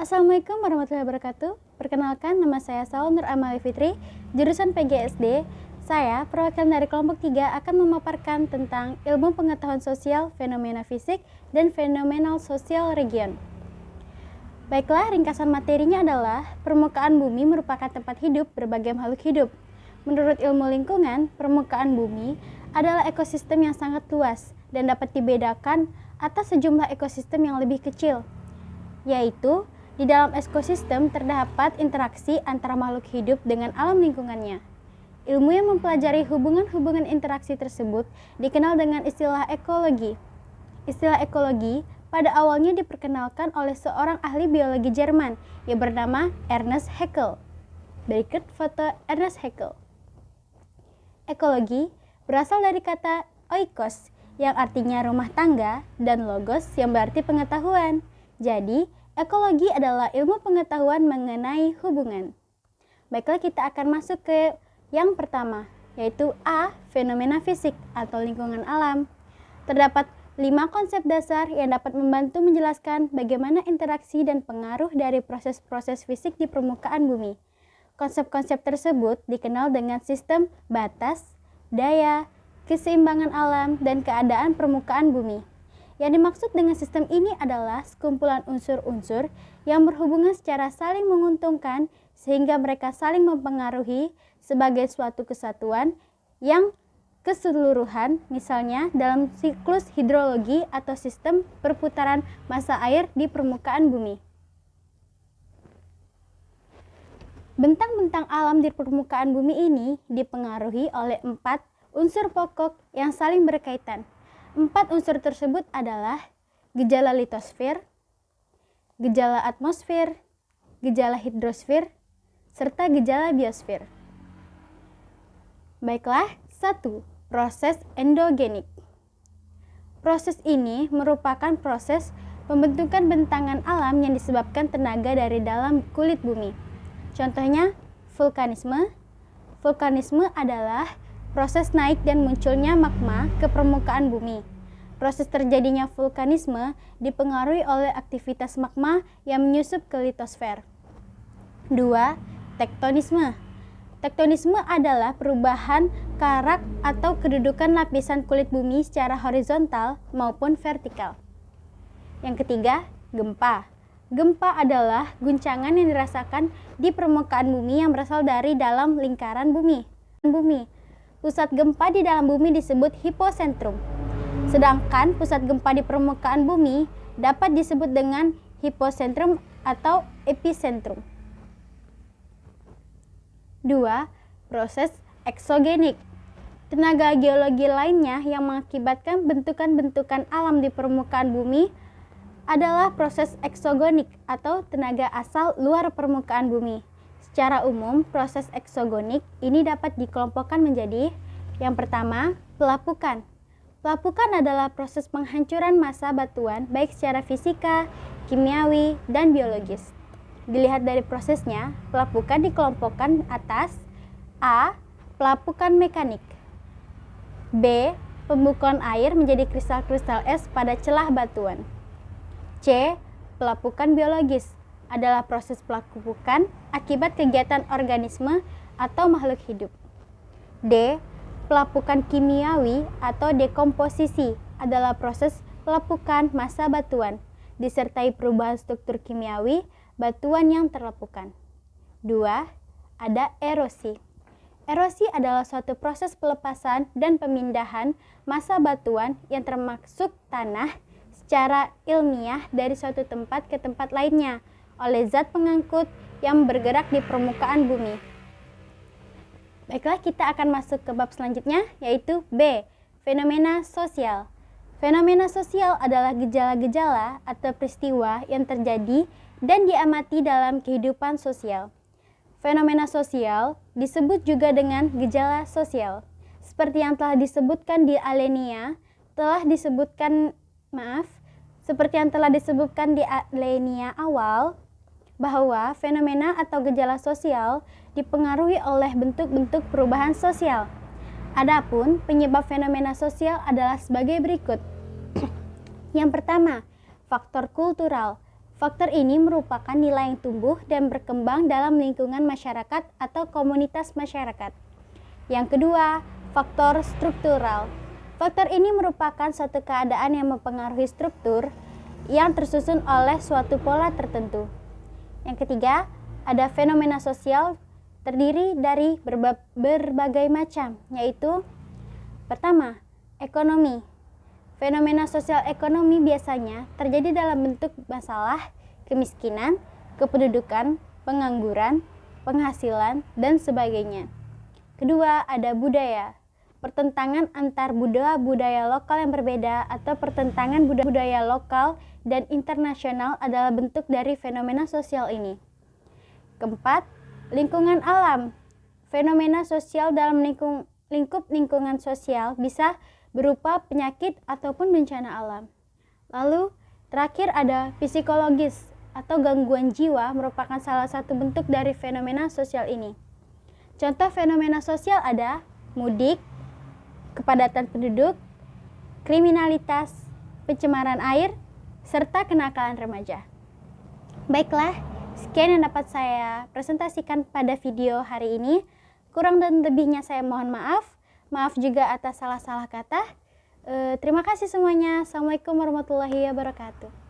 Assalamualaikum warahmatullahi wabarakatuh. Perkenalkan, nama saya Saul Nur Amali Fitri, jurusan PGSD. Saya, perwakilan dari kelompok 3, akan memaparkan tentang ilmu pengetahuan sosial, fenomena fisik, dan fenomenal sosial region. Baiklah, ringkasan materinya adalah permukaan bumi merupakan tempat hidup berbagai makhluk hidup. Menurut ilmu lingkungan, permukaan bumi adalah ekosistem yang sangat luas dan dapat dibedakan atas sejumlah ekosistem yang lebih kecil, yaitu di dalam ekosistem terdapat interaksi antara makhluk hidup dengan alam lingkungannya. Ilmu yang mempelajari hubungan-hubungan interaksi tersebut dikenal dengan istilah ekologi. Istilah ekologi pada awalnya diperkenalkan oleh seorang ahli biologi Jerman yang bernama Ernst Haeckel. Berikut foto Ernst Haeckel. Ekologi berasal dari kata oikos yang artinya rumah tangga dan logos yang berarti pengetahuan. Jadi, ekologi adalah ilmu pengetahuan mengenai hubungan. Baiklah, kita akan masuk ke yang pertama, yaitu A. Fenomena fisik atau lingkungan alam. Terdapat 5 konsep dasar yang dapat membantu menjelaskan bagaimana interaksi dan pengaruh dari proses-proses fisik di permukaan bumi. Konsep-konsep tersebut dikenal dengan sistem batas, daya, keseimbangan alam, dan keadaan permukaan bumi. Yang dimaksud dengan sistem ini adalah sekumpulan unsur-unsur yang berhubungan secara saling menguntungkan sehingga mereka saling mempengaruhi sebagai suatu kesatuan yang keseluruhan, misalnya dalam siklus hidrologi atau sistem perputaran massa air di permukaan bumi. Bentang-bentang alam di permukaan bumi ini dipengaruhi oleh 4 unsur pokok yang saling berkaitan. 4 unsur tersebut adalah gejala litosfer, gejala atmosfer, gejala hidrosfer, serta gejala biosfer. Baiklah, 1. Proses endogenik. Proses ini merupakan proses pembentukan bentangan alam yang disebabkan tenaga dari dalam kulit bumi. Contohnya, vulkanisme. Vulkanisme adalah proses naik dan munculnya magma ke permukaan bumi. Proses terjadinya vulkanisme dipengaruhi oleh aktivitas magma yang menyusup ke litosfer. 2. Tektonisme. Tektonisme adalah perubahan karak atau kedudukan lapisan kulit bumi secara horizontal maupun vertikal. Yang ketiga, gempa. Gempa adalah guncangan yang dirasakan di permukaan bumi yang berasal dari dalam lingkaran bumi. Pusat gempa di dalam bumi disebut hipocentrum. Sedangkan pusat gempa di permukaan bumi dapat disebut dengan hipocentrum atau epicentrum. 2. Proses eksogenik. Tenaga geologi lainnya yang mengakibatkan bentukan-bentukan alam di permukaan bumi adalah proses eksogenik atau tenaga asal luar permukaan bumi. Secara umum, proses eksogenik ini dapat dikelompokkan menjadi yang pertama, pelapukan. Pelapukan adalah proses penghancuran massa batuan baik secara fisika, kimiawi, dan biologis. Dilihat dari prosesnya, pelapukan dikelompokkan atas A. Pelapukan mekanik, B. Pembukuan air menjadi kristal-kristal es pada celah batuan, C. Pelapukan biologis adalah proses pelapukan akibat kegiatan organisme atau makhluk hidup. D. Pelapukan kimiawi atau dekomposisi adalah proses pelapukan massa batuan disertai perubahan struktur kimiawi batuan yang terlapukan. 2. Ada erosi. Erosi adalah suatu proses pelepasan dan pemindahan massa batuan yang termasuk tanah secara ilmiah dari suatu tempat ke tempat lainnya oleh zat pengangkut yang bergerak di permukaan bumi. Baiklah, kita akan masuk ke bab selanjutnya, yaitu B. Fenomena sosial. Fenomena sosial adalah gejala-gejala atau peristiwa yang terjadi dan diamati dalam kehidupan sosial. Fenomena sosial disebut juga dengan gejala sosial. Seperti yang telah disebutkan di alinea awal, bahwa fenomena atau gejala sosial dipengaruhi oleh bentuk-bentuk perubahan sosial. Adapun penyebab fenomena sosial adalah sebagai berikut. Yang pertama, faktor kultural. Faktor ini merupakan nilai yang tumbuh dan berkembang dalam lingkungan masyarakat atau komunitas masyarakat. Yang kedua, faktor struktural. Faktor ini merupakan suatu keadaan yang mempengaruhi struktur yang tersusun oleh suatu pola tertentu. Yang ketiga, ada fenomena sosial terdiri dari berbagai macam, yaitu pertama, ekonomi. Fenomena sosial ekonomi biasanya terjadi dalam bentuk masalah, kemiskinan, kependudukan, pengangguran, penghasilan, dan sebagainya. Kedua, ada budaya. Pertentangan antar budaya lokal yang berbeda atau pertentangan budaya lokal dan internasional adalah bentuk dari fenomena sosial ini. Keempat, lingkungan alam. Fenomena sosial dalam lingkup lingkungan sosial bisa berupa penyakit ataupun bencana alam. Lalu, terakhir ada psikologis atau gangguan jiwa merupakan salah satu bentuk dari fenomena sosial ini. Contoh fenomena sosial ada mudik, kepadatan penduduk, kriminalitas, pencemaran air, serta kenakalan remaja. Baiklah, sekian yang dapat saya presentasikan pada video hari ini. Kurang dan lebihnya saya mohon maaf. Maaf juga atas salah-salah kata. Terima kasih semuanya. Assalamualaikum warahmatullahi wabarakatuh.